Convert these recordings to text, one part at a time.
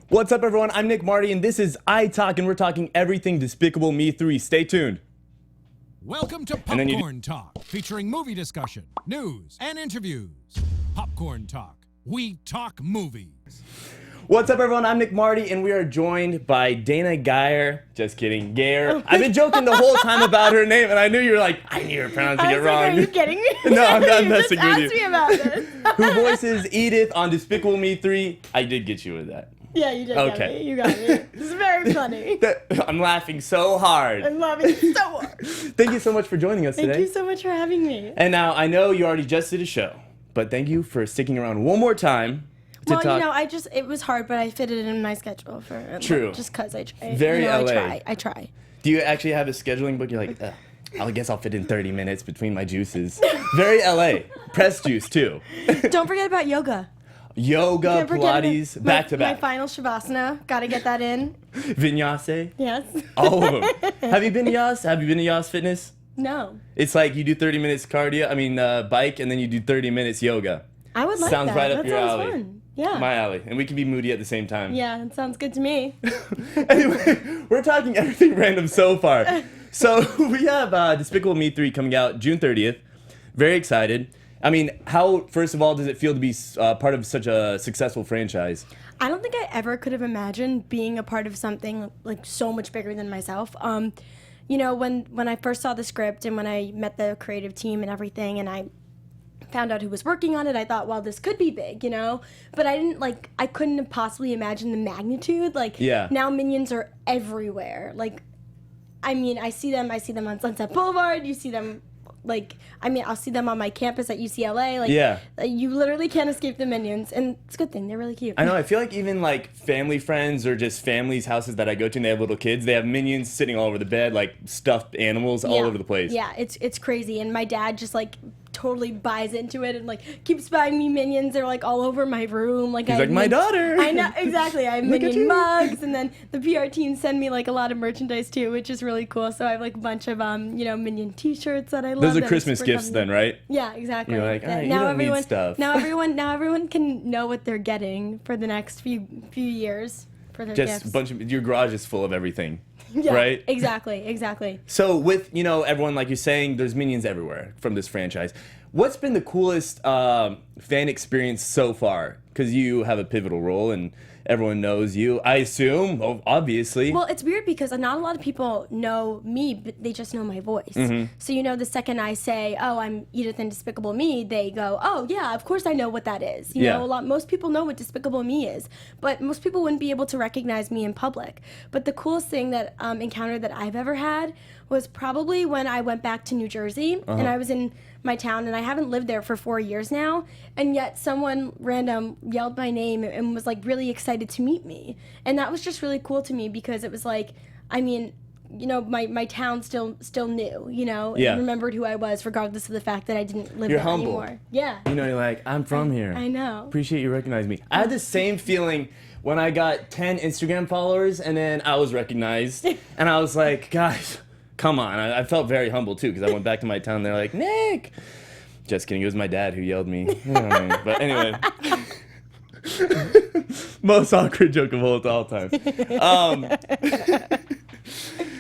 What's up, everyone? I'm Nick Mardi, and this is iTalk, and we're talking everything Despicable Me 3. Stay tuned. Welcome to Popcorn Talk, featuring movie discussion, news, and interviews. Popcorn Talk. We talk movies. What's up, everyone? I'm Nick Mardi, and we are joined by Dana Gaier. Just kidding, Gaier. I've been joking the whole time about her name, and I knew you were like, I knew you were pronouncing it wrong. Are you kidding me? No, I'm not messing with you. Just asked me about this. Who voices Edith on Despicable Me 3? I did get you with that. Yeah, you did. Okay. Get me. You got me. This is very funny. I'm laughing so hard. I'm laughing so hard. Thank you so much for joining us today. Thank you so much for having me. And now, I know you already just did a show, but thank you for sticking around one more time. Well, you know, it was hard, but I fitted it in my schedule for True. Just because I try. Very LA. I try. Do you actually have a scheduling book? You're like, I guess I'll fit in 30 minutes between my juices. Very LA. Press juice, too. Don't forget about yoga. Yoga, Pilates, back to back. My final Shavasana. Got to get that in. Vinyasa. Yes. All of them. Have you been to Yas? Have you been to Yas Fitness? No. It's like you do 30 minutes bike, and then you do 30 minutes yoga. I would like Sounds that. right up That your sounds alley. fun. Yeah. My alley. And we can be moody at the same time. Yeah, it sounds good to me. Anyway, we're talking everything random so far. So we have Despicable Me 3 coming out June 30th. Very excited. I mean, how, first of all, does it feel to be part of such a successful franchise? I don't think I ever could have imagined being a part of something like so much bigger than myself. You know, when I first saw the script and when I met the creative team and everything, and I found out who was working on it, I thought, well, this could be big, you know? But I couldn't have possibly imagined the magnitude. Now Minions are everywhere. I mean, I see them on Sunset Boulevard, you see them, I'll see them on my campus at UCLA. You literally can't escape the Minions, and it's a good thing. They're really cute. I know. I feel like even family friends or just families' houses that I go to and they have little kids, they have Minions sitting all over the bed, like stuffed animals all over the place. Yeah, it's crazy. And my dad just totally buys into it and keeps buying me Minions. They're all over my room. He's like, my daughter. I know, exactly. I have Minion mugs, and then the PR team send me a lot of merchandise too, which is really cool. So I have a bunch of Minion T-shirts that I love. Those are Christmas gifts then, right? Yeah, exactly. You're like, you don't need stuff. Now everyone can know what they're getting for the next few years for their gifts. Your garage is full of everything. Yeah, right? Exactly. So with, everyone, like you're saying, there's Minions everywhere from this franchise. What's been the coolest fan experience so far? Because you have a pivotal role and everyone knows you, I assume, obviously. Well, it's weird because not a lot of people know me, but they just know my voice. Mm-hmm. So, the second I say, oh, I'm Edith in Despicable Me, they go, oh, yeah, of course I know what that is. You know, most people know what Despicable Me is, but most people wouldn't be able to recognize me in public. But the coolest thing that encounter that I've ever had was probably when I went back to New Jersey, and I was in my town, and I haven't lived there for 4 years now, and yet someone random yelled my name and was really excited to meet me. And that was just really cool to me because it was my town still knew, and remembered who I was regardless of the fact that I didn't live there anymore. Yeah. You're like, I'm from here. I know. Appreciate you recognizing me. I had the same feeling when I got 10 Instagram followers and then I was recognized, and I was like, guys, come on. I felt very humble too because I went back to my town and they're like, Nick. Just kidding. It was my dad who yelled me. But anyway. Most awkward joke of all time.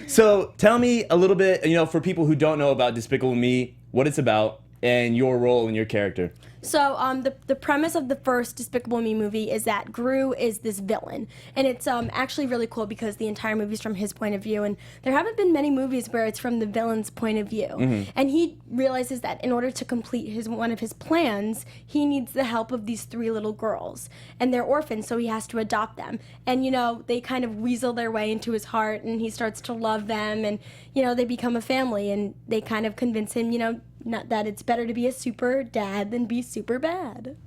So tell me a little bit, for people who don't know about Despicable Me, what it's about and your role and your character. So the premise of the first Despicable Me movie is that Gru is this villain. And it's actually really cool because the entire movie's from his point of view. And there haven't been many movies where it's from the villain's point of view. Mm-hmm. And he realizes that in order to complete one of his plans, he needs the help of these 3 little girls. And they're orphans, so he has to adopt them. And, they kind of weasel their way into his heart, and he starts to love them. And, they become a family, and they kind of convince him, not that it's better to be a super dad than be super bad.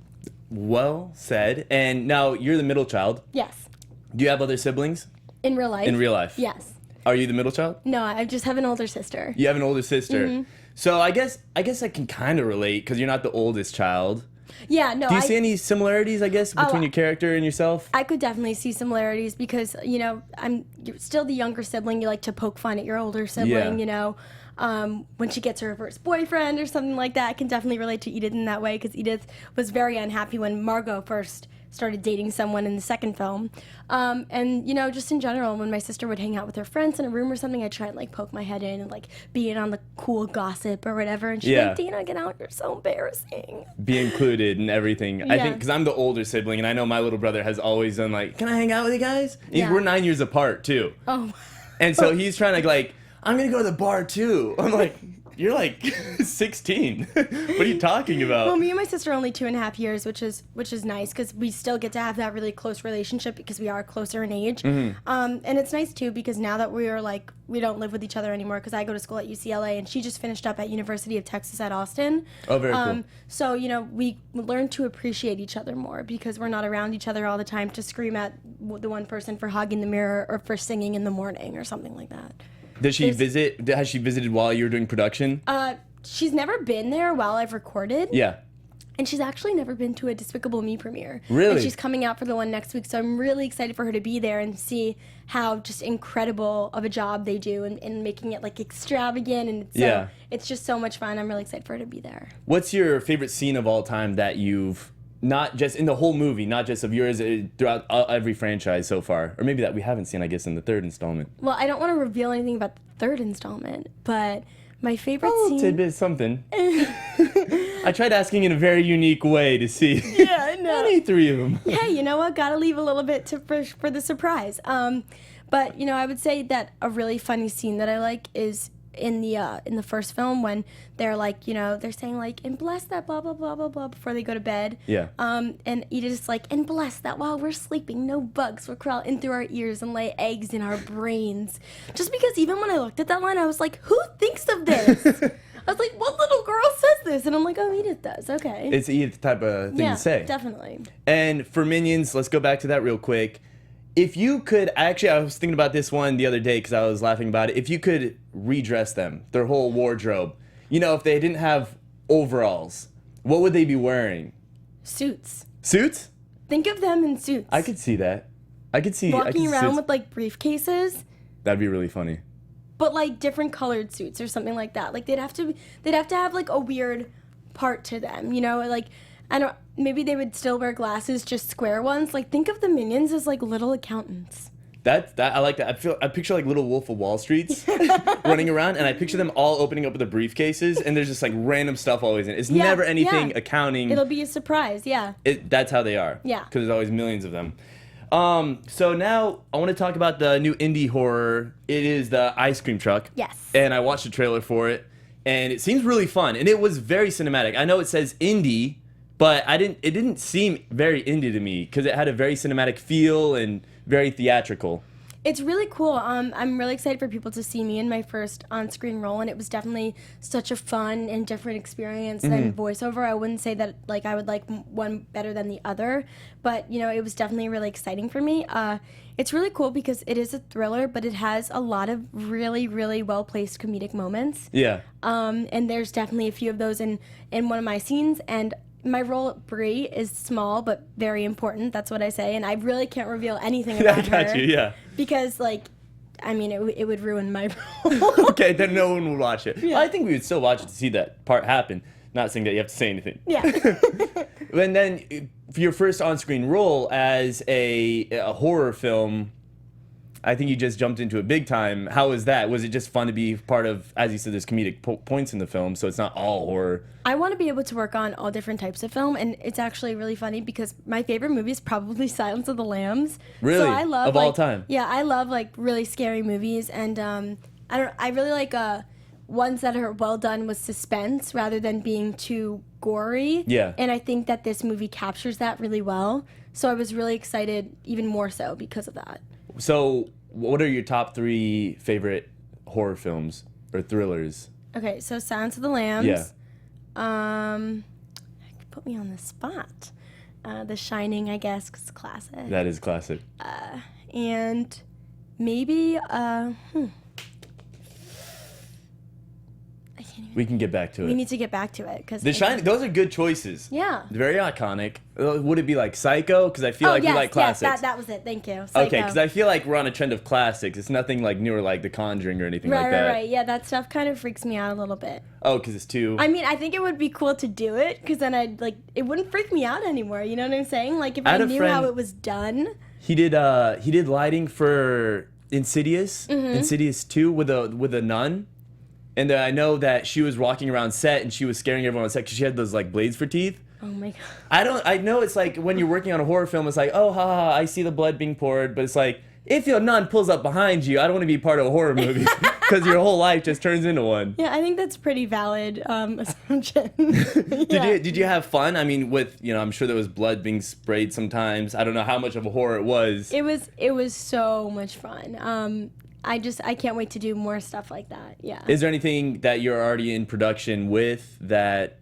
Well said. And now you're the middle child. Yes. Do you have other siblings? In real life? In real life. Yes. Are you the middle child? No, I just have an older sister. You have an older sister. Mm-hmm. So I guess I can kind of relate because you're not the oldest child. Yeah, no. Do you see any similarities, I guess, between your character and yourself? I could definitely see similarities because, you're still the younger sibling. You like to poke fun at your older sibling, when she gets her first boyfriend or something like that. I can definitely relate to Edith in that way because Edith was very unhappy when Margot first started dating someone in the second film. And, you know, just in general, when my sister would hang out with her friends in a room or something, I'd try and, like, poke my head in and, like, be in on the cool gossip or whatever. And she'd be like, Dana, get out. You're so embarrassing. Be included in everything. Yeah. I think, because I'm the older sibling, and I know my little brother has always done, like, can I hang out with you guys? Yeah. We're 9 years apart, too. Oh. And so he's trying to, like, I'm going to go to the bar, too. I'm like... You're like 16. What are you talking about? Well, me and my sister are only 2.5 years, which is nice because we still get to have that really close relationship because we are closer in age. Mm-hmm. And it's nice too because now that we are like we don't live with each other anymore because I go to school at UCLA and she just finished up at University of Texas at Austin. Oh, very cool. So you know we learn to appreciate each other more because we're not around each other all the time to scream at the one person for hogging the mirror or for singing in the morning or something like that. Does she visit? Has she visited while you were doing production? She's never been there while I've recorded. Yeah. And she's actually never been to a Despicable Me premiere. Really? And she's coming out for the one next week, so I'm really excited for her to be there and see how just incredible of a job they do and making it like extravagant and it's just so much fun. I'm really excited for her to be there. What's your favorite scene of all time that you've not just in the whole movie, not just of yours, throughout every franchise so far, or maybe that we haven't seen, I guess, in the third installment? Well, I don't want to reveal anything about the third installment, but my favorite scene. Tidbit something. I tried asking in a very unique way to see. Yeah, I know. Any three of them. Hey, you know what? Gotta leave a little bit for the surprise. But you know, I would say that a really funny scene that I like is in the first film when they're like, you know, they're saying like, and bless that blah blah blah blah blah before they go to bed. Yeah. And Edith's like, and bless that while we're sleeping, no bugs will crawl in through our ears and lay eggs in our brains. Just because even when I looked at that line, I was like, who thinks of this? I was like, what little girl says this? And I'm like, oh, Edith does. Okay. It's Edith type of thing to say. Yeah, definitely. And for Minions, let's go back to that real quick. If you could, actually, I was thinking about this one the other day because I was laughing about it. If you could redress them, their whole wardrobe, you know, if they didn't have overalls, what would they be wearing? Suits. Suits? Think of them in suits. I could see that. I could see walking around suits. with like briefcases. That'd be really funny. But like different colored suits or something like that. Like they'd have to have like a weird part to them, you know, like. I don't. Maybe they would still wear glasses, just square ones. Like think of the Minions as like little accountants. That I like that. I picture like little Wolf of Wall Streets running around, and I picture them all opening up with the briefcases, and there's just like random stuff always in it. It's never anything accounting. It'll be a surprise. Yeah. That's how they are. Yeah. Because there's always millions of them. So now I want to talk about the new indie horror. It is the Ice Cream Truck. Yes. And I watched the trailer for it, and it seems really fun, and it was very cinematic. I know it says indie. But it didn't seem very indie to me because it had a very cinematic feel and very theatrical. It's really cool. I'm really excited for people to see me in my first on-screen role, and it was definitely such a fun and different experience than voiceover. I wouldn't say that like I would like one better than the other, but you know it was definitely really exciting for me. It's really cool because it is a thriller, but it has a lot of really, really well-placed comedic moments. Yeah. And there's definitely a few of those in one of my scenes, and my role at Brie is small but very important. That's what I say, and I really can't reveal anything about her. I got you, yeah. Because, like, I mean, it would ruin my role. Okay, then no one would watch it. Yeah. Well, I think we would still watch it to see that part happen. Not saying that you have to say anything. Yeah. And then for your first on-screen role as a horror film, I think you just jumped into it big time. How was that? Was it just fun to be part of, as you said, there's comedic points in the film, so it's not all horror? I want to be able to work on all different types of film, and it's actually really funny because my favorite movie is probably Silence of the Lambs. Really? So I love, of all time? Yeah, I love like really scary movies, and I really like ones that are well done with suspense rather than being too gory. Yeah. And I think that this movie captures that really well. So I was really excited, even more so because of that. So, what are your top 3 favorite horror films or thrillers? Okay, so Silence of the Lambs. Yeah. Put me on the spot. The Shining, I guess, 'cause it's classic. That is classic. And maybe I We can get back to it. We need to get back to it because The Shining. Those are good choices. Yeah. Very iconic. Would it be like Psycho? Because I feel like we like classics. Yes, that was it. Thank you. Psycho. Okay, because I feel like we're on a trend of classics. It's nothing like newer, like The Conjuring or anything like that. Right. Yeah, that stuff kind of freaks me out a little bit. Oh, because it's too. I mean, I think it would be cool to do it because then it wouldn't freak me out anymore. You know what I'm saying? Like if I knew how it was done. He did lighting for Insidious, Insidious 2 with a nun. And I know that she was walking around set and she was scaring everyone on set because she had those like blades for teeth. Oh my god. I know it's like when you're working on a horror film, it's like, oh, ha, I see the blood being poured. But it's like, if your nun pulls up behind you, I don't want to be part of a horror movie because your whole life just turns into one. Yeah, I think that's pretty valid assumption. Did you have fun? I mean, I'm sure there was blood being sprayed sometimes. I don't know how much of a horror it was. It was so much fun. I can't wait to do more stuff like that. Yeah. Is there anything that you're already in production with that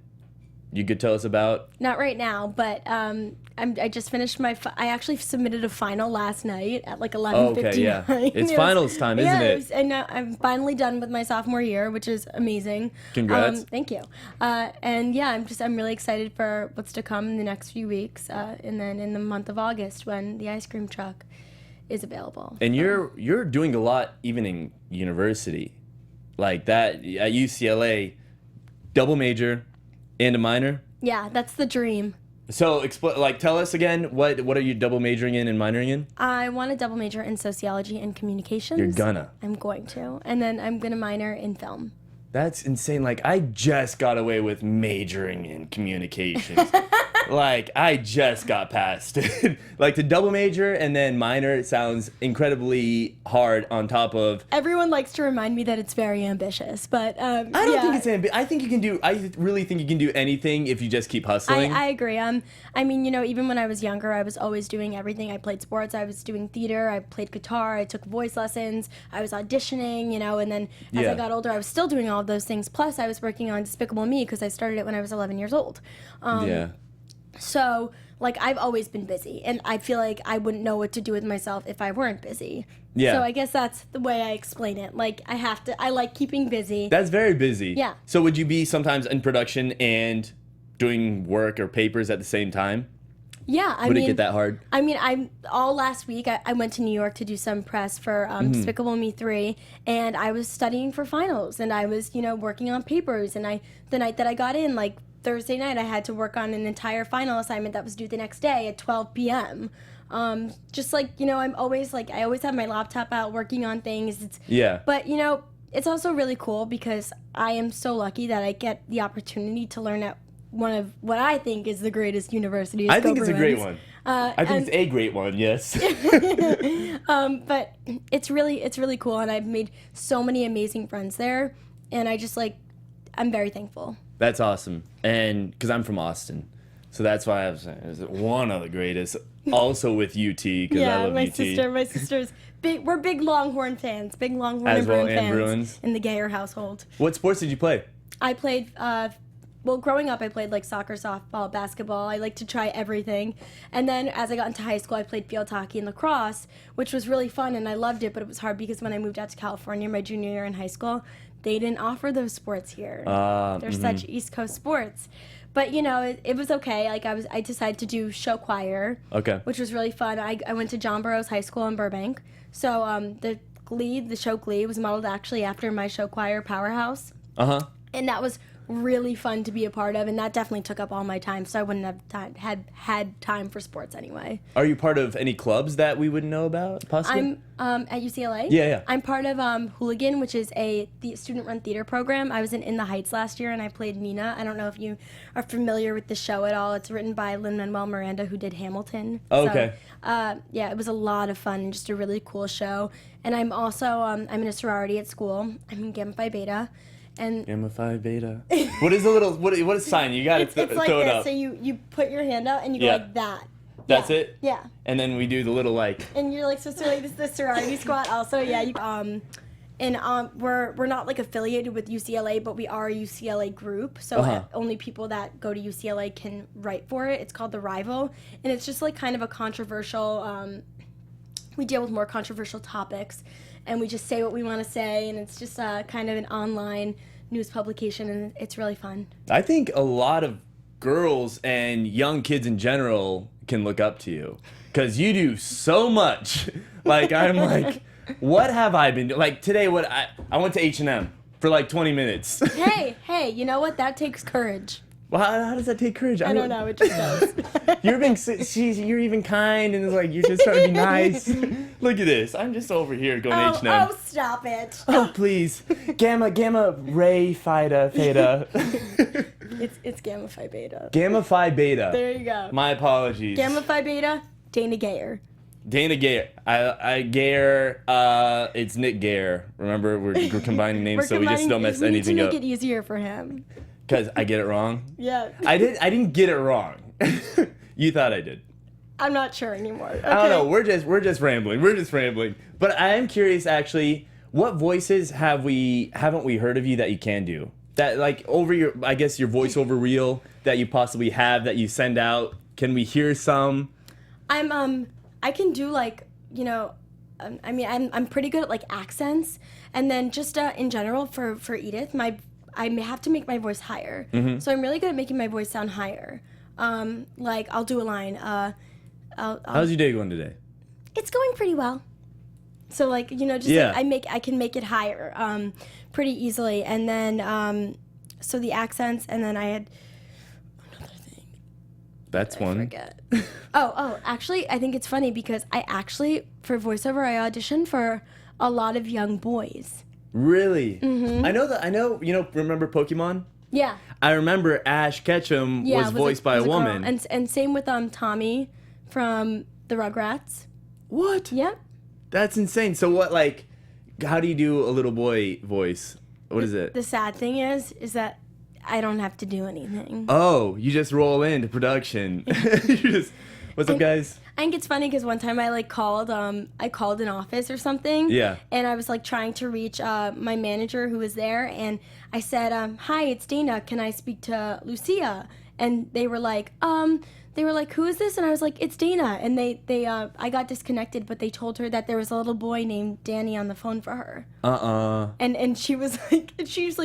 you could tell us about? Not right now, but I just finished I actually submitted a final last night at like 11:59. Oh, okay, yeah. It's finals time, isn't it? And I'm finally done with my sophomore year, which is amazing. Congrats. Thank you. And yeah, I'm really excited for what's to come in the next few weeks, and then in the month of August when the ice cream truck is available. And you're doing a lot even in university, like that at UCLA, double major and a minor. Yeah, that's the dream. So tell us again, what are you double majoring in and minoring in? I want to double major in sociology and communications. You're gonna. I'm going to, and then I'm gonna minor in film. That's insane. Like I just got away with majoring in communications. Like, I just got past it. Like, to double major and then minor sounds incredibly hard on top of... Everyone likes to remind me that it's very ambitious, but I don't think it's ambitious. I really think you can do anything if you just keep hustling. I agree. I mean, even when I was younger, I was always doing everything. I played sports, I was doing theater, I played guitar, I took voice lessons, I was auditioning, and then as I got older, I was still doing all of those things. Plus, I was working on Despicable Me because I started it when I was 11 years old. So, I've always been busy, and I feel like I wouldn't know what to do with myself if I weren't busy. Yeah. So I guess that's the way I explain it. I like keeping busy. That's very busy. Yeah. So would you be sometimes in production and doing work or papers at the same time? Yeah, Would it get that hard? I mean, all last week I went to New York to do some press for Despicable Me 3, and I was studying for finals, and I was, working on papers, and the night that I got in, Thursday night, I had to work on an entire final assignment that was due the next day at 12 p.m. I'm always I always have my laptop out working on things. But, it's also really cool because I am so lucky that I get the opportunity to learn at one of what I think is the greatest university. I think it's a great one. I think it's a great one, yes. But it's really cool, and I've made so many amazing friends there, and I'm very thankful. That's awesome. And because I'm from Austin. So that's why I was saying it's one of the greatest. Also with UT, because I love UT. My sister's big. We're big Longhorn fans. Big Longhorn As and well, Bruin and fans Bruins. in the Gaier household. What sports did you play? I played, growing up, I played soccer, softball, basketball. I like to try everything. And then as I got into high school, I played field hockey and lacrosse, which was really fun, and I loved it, but it was hard because when I moved out to California my junior year in high school, they didn't offer those sports here. They're such East Coast sports. But, it was okay. I decided to do show choir, which was really fun. I went to John Burroughs High School in Burbank. So the show Glee was modeled actually after my show choir, Powerhouse. And that was really fun to be a part of, and that definitely took up all my time, so I wouldn't have had time for sports anyway. Are you part of any clubs that we wouldn't know about, possibly? I'm at UCLA. Yeah. I'm part of Hooligan, which is a student-run theater program. I was in the Heights last year, and I played Nina. I don't know if you are familiar with the show at all. It's written by Lin-Manuel Miranda, who did Hamilton. Oh, okay. So, it was a lot of fun and just a really cool show. And I'm also I'm in a sorority at school. I'm in Gamma Phi Beta. And Gamma Phi Beta. What is the little? What is sign? You got to throw it up. So you put your hand out and you go like that. That's it. Yeah. And then we do the little And you're supposed to this is the sorority squat also. Yeah. We're not affiliated with UCLA, but we are a UCLA group. So only people that go to UCLA can write for it. It's called The Rival, and it's just kind of a controversial. We deal with more controversial topics, and we just say what we want to say, and it's just kind of an online news publication, and it's really fun. I think a lot of girls and young kids in general can look up to you because you do so much. Like, I'm like, what have I been doing? Like, today, I went to H&M for like 20 minutes. Hey, you know what? That takes courage. Well, how does that take courage? I don't know. It just does. You're even kind, and it's like you're just trying to be nice. Look at this. I'm just over here going to H&M. Oh, stop it. Oh, please. Gamma, Ray, Theta. It's Gamma Phi Beta. Gamma Phi Beta. There you go. My apologies. Gamma Phi Beta, Dana Gaier. Dana Gaier. Gaier. It's Nick Gaier. Remember, we're combining names so we just don't mess anything up. We need to make it easier for him. Because I get it wrong? Yeah. I didn't get it wrong. You thought I did. I'm not sure anymore. Okay. I don't know. We're just rambling. But I am curious, actually, what voices haven't we heard of you that you can do? That, like, over your voiceover reel that you possibly have that you send out. Can we hear some? I can do, like, I'm pretty good at, like, accents, and then just in general for Edith, I have to make my voice higher. Mm-hmm. So I'm really good at making my voice sound higher. Like, I'll do a line. How's your day going today? It's going pretty well. So, like, like, I can make it higher pretty easily. And then, so the accents, and then I had another thing. That's one. I forget. Actually, I think it's funny because for voiceover, I auditioned for a lot of young boys. Really? Mm-hmm. I know, remember Pokemon? Yeah. I remember Ash Ketchum was voiced by a woman. And same with Tommy from the Rugrats. What? Yep. That's insane. So what, like, how do you do a little boy voice? What is it? The sad thing is that I don't have to do anything. Oh, you just roll into production. What's up, guys? I think it's funny because one time I called an office or something. Yeah. And I was like trying to reach my manager who was there, and I said, "Hi, it's Dana. Can I speak to Lucia?" And they were like, "Who is this?" And I was like, "It's Dana." And I got disconnected, but they told her that there was a little boy named Danny on the phone for her. And she was like,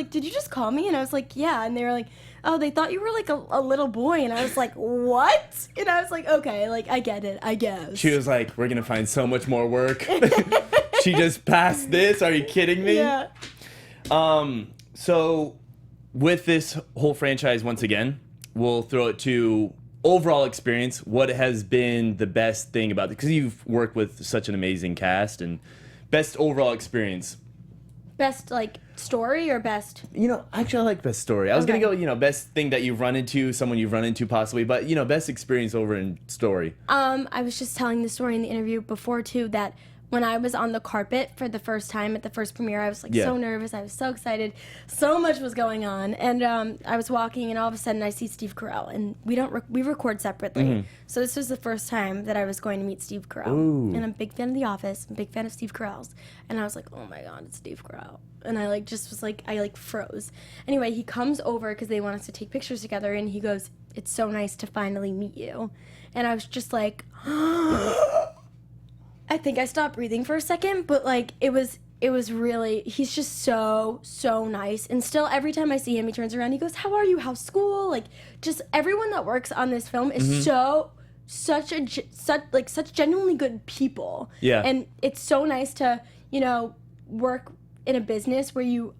"Did you just call me?" And I was like, "Yeah." And they were like, "Oh, they thought you were like a little boy." And I was like, "What?" And I was like, "Okay, like I get it, I guess." She was like, "We're gonna find so much more work." She just passed this. Are you kidding me? Yeah. So with this whole franchise, once again, we'll throw it to overall experience. What has been the best thing about it? Because you've worked with such an amazing cast, and best overall experience. Best, like, story or best? Actually, I like best story. I was going to go, best thing that you've run into, someone you've run into possibly, but, best experience over in story. I was just telling the story in the interview before, too, that when I was on the carpet for the first time at the first premiere, I was, like, so nervous. I was so excited. So much was going on. And I was walking, and all of a sudden, I see Steve Carell. And we record separately. Mm-hmm. So this was the first time that I was going to meet Steve Carell. Ooh. And I'm a big fan of The Office. I'm a big fan of Steve Carell's. And I was like, oh, my God, it's Steve Carell. And I, I froze. Anyway, he comes over because they want us to take pictures together. And he goes, "It's so nice to finally meet you." And I was just like, I think I stopped breathing for a second, but like it was really, he's just so nice. And still every time I see him, he turns around, he goes, "How are you? How's school?" Like, just everyone that works on this film is such genuinely good people. Yeah. And it's so nice to, work in a business where you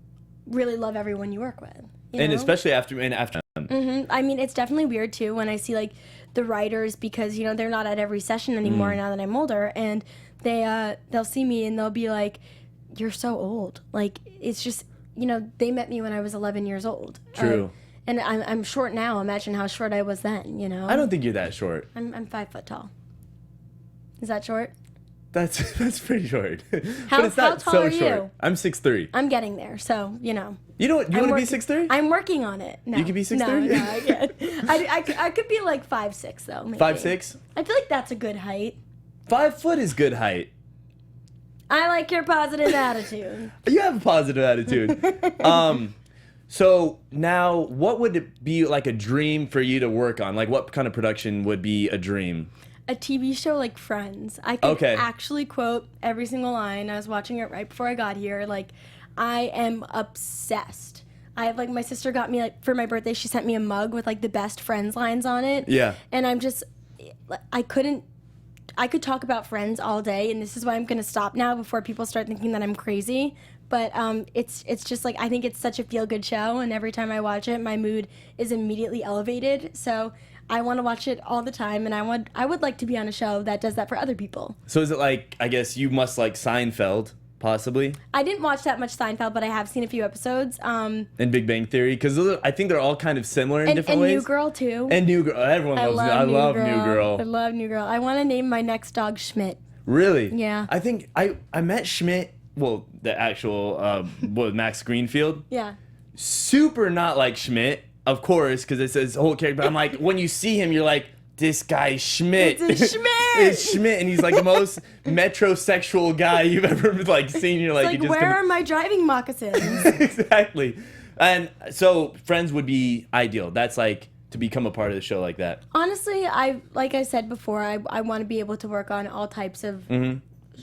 really love everyone you work with. And especially after. Mm-hmm. I mean, it's definitely weird too when I see like the writers, because they're not at every session anymore now that I'm older, and they'll see me and they'll be like, "You're so old." Like, it's just they met me when I was 11 years old. True. And I'm short now. Imagine how short I was then. I don't think you're that short. I'm 5 foot tall. Is that short? That's pretty short. How, but it's not how tall so are short. you? I'm 6'3". I'm getting there, so You want to be 6'3"? I'm working on it. No. You can be 6'3"? No, I can't. I could be like 5'6", though. Maybe. 5'6"? I feel like that's a good height. 5 foot is good height. I like your positive attitude. You have a positive attitude. So now, what would it be like a dream for you to work on? Like, what kind of production would be a dream? A TV show like Friends. I could actually quote every single line. I was watching it right before I got here. Like, I am obsessed My sister got me, like, for my birthday, she sent me a mug with, like, the best Friends lines on it. Yeah. And I could talk about Friends all day, and this is why I'm going to stop now before people start thinking that I'm crazy. But it's just, like, I think it's such a feel-good show, and every time I watch it, my mood is immediately elevated. So I want to watch it all the time, and I would like to be on a show that does that for other people. So is it like, I guess you must like Seinfeld, possibly? I didn't watch that much Seinfeld, but I have seen a few episodes. And Big Bang Theory, because I think they're all kind of similar in different ways. And New Girl, too. And New Girl. Everyone loves New Girl. I love New Girl. I love New Girl. I want to name my next dog Schmidt. Really? Yeah. I think I met Schmidt, well, the actual, Max Greenfield. Yeah. Super not like Schmidt, of course, because it's his whole character. But I'm like, when you see him, you're like, this guy Schmidt. It's Schmidt. It's Schmidt, and he's like the most metrosexual guy you've ever like seen. You're like, It's like, where are my driving moccasins? Exactly. And so Friends would be ideal. That's like to become a part of the show like that. Honestly, like I said before, I want to be able to work on all types of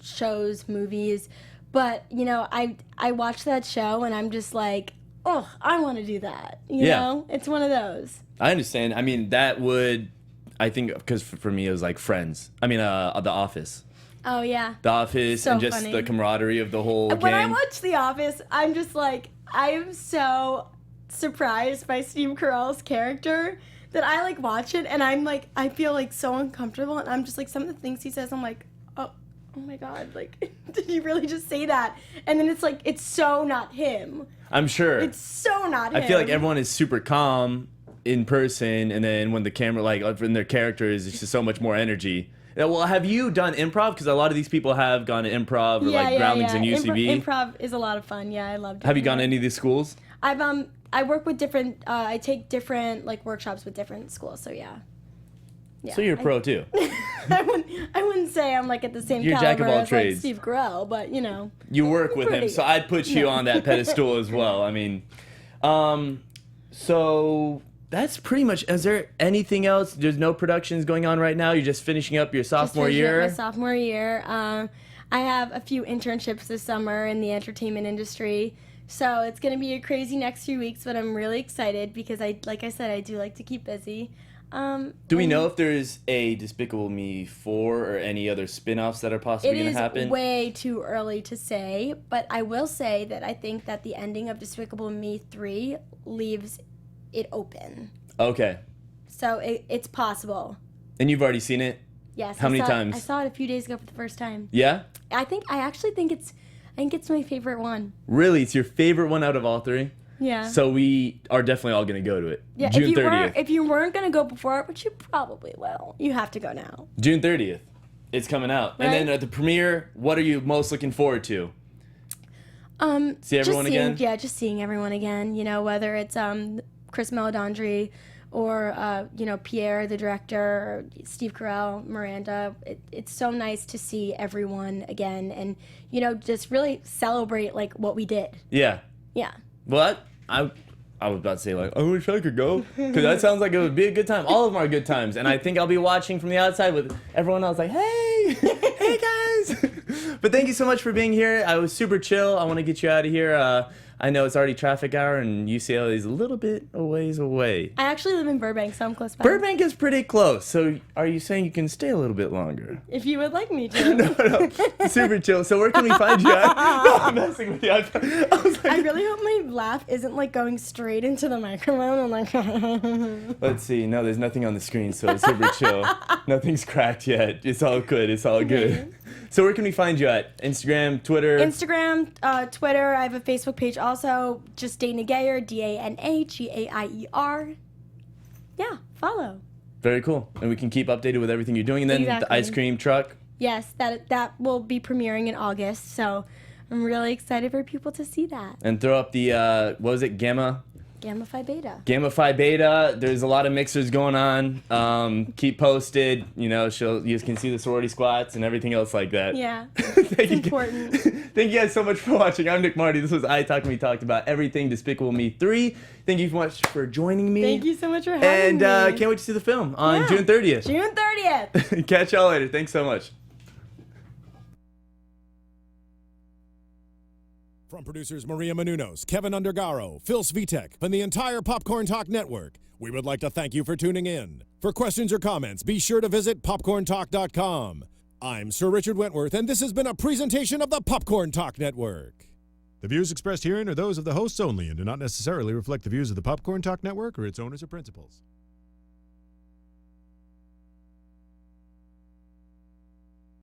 shows, movies. But, you know, I watch that show and I'm just like, oh, I want to do that. You know? It's one of those. I understand. I mean, that would, I think, because for me it was like Friends. I mean, The Office. Oh, yeah. The Office So and just funny. the camaraderie of the whole When I gang. watch The Office, I'm just like, I am so surprised by Steve Carell's character that I like watch it and I'm like, I feel like so uncomfortable and I'm just like, some of the things he says, I'm like, oh my God, like, did he really just say that? And then it's like, it's so not him. I'm sure. It's so not him. I feel like everyone is super calm in person, and then when the camera, like, in their characters, it's just so much more energy. Yeah, well, have you done improv? Because a lot of these people have gone to improv or like groundings in UCB. Improv is a lot of fun. Yeah, I love doing Have you gone that. to any of these schools? I work with different, I take different, like, workshops with different schools, so yeah. So you're a pro too. I wouldn't say I'm like at the same You're a jack of caliber all as trades. like Steve Carell, but you know. You work with him, Pretty. so I'd put you on that pedestal as well. I mean, so that's pretty much. Is there anything else? There's no productions going on right now. You're just finishing up your sophomore year. My sophomore year. I have a few internships this summer in the entertainment industry. So it's going to be a crazy next few weeks, but I'm really excited because like I said, I do like to keep busy. Do we know if there's a Despicable Me 4 or any other spin-offs that are possibly going to happen? It is way too early to say, but I will say that I think that the ending of Despicable Me 3 leaves it open. Okay. So it's possible. And you've already seen it? Yes. How many times? I saw it a few days ago for the first time. Yeah? I actually think it's my favorite one. Really? It's your favorite one out of all three? Yeah. So we are definitely all going to go to it. Yeah, June 30th. If you weren't going to go before it, which you probably will, you have to go now. June 30th. It's coming out. Right. And then at the premiere, what are you most looking forward to? See everyone again? Yeah, just seeing everyone again. You know, whether it's Chris Meledandri or Pierre, the director, or Steve Carell, Miranda. It's so nice to see everyone again, and just really celebrate like what we did. Yeah. Yeah. Well, I was about to say, like, I wish I could go, because that sounds like it would be a good time. All of them are good times, and I think I'll be watching from the outside with everyone else like, hey, hey guys. But thank you so much for being here. I was super chill. I want to get you out of here. I know it's already traffic hour, and UCLA is a little bit a ways away. I actually live in Burbank, so I'm close by. Burbank is pretty close, so are you saying you can stay a little bit longer? If you would like me to. No, super chill. So where can we find you at? No, I'm messing with you. I was like, I really hope my laugh isn't like going straight into the microphone. I'm like, let's see. No, there's nothing on the screen, so it's super chill. Nothing's cracked yet. It's all good. It's all good. So where can we find you at? Instagram, Twitter? Instagram, Twitter. I have a Facebook page also. Just Dana Gaier, DANAGAIER. Yeah, follow. Very cool. And we can keep updated with everything you're doing. And then the Exactly. ice cream truck. Yes, that will be premiering in August. So I'm really excited for people to see that. And throw up the, what was it, Gamma Gamma Phi Beta. Phi Beta. There's a lot of mixers going on. Keep posted. You can see the sorority squats and everything else like that. Yeah, Thank it's you. important. Thank you guys so much for watching. I'm Nick Mardi. This was iTalk, and we talked about everything Despicable Me 3. Thank you so much for joining me. Thank you so much for having And me. can't wait to see the film on Yeah. June 30th. June 30th. Catch y'all later. Thanks so much. From producers Maria Menounos, Kevin Undergaro, Phil Svitek, and the entire Popcorn Talk Network, we would like to thank you for tuning in. For questions or comments, be sure to visit popcorntalk.com. I'm Sir Richard Wentworth, and this has been a presentation of the Popcorn Talk Network. The views expressed herein are those of the hosts only and do not necessarily reflect the views of the Popcorn Talk Network or its owners or principals.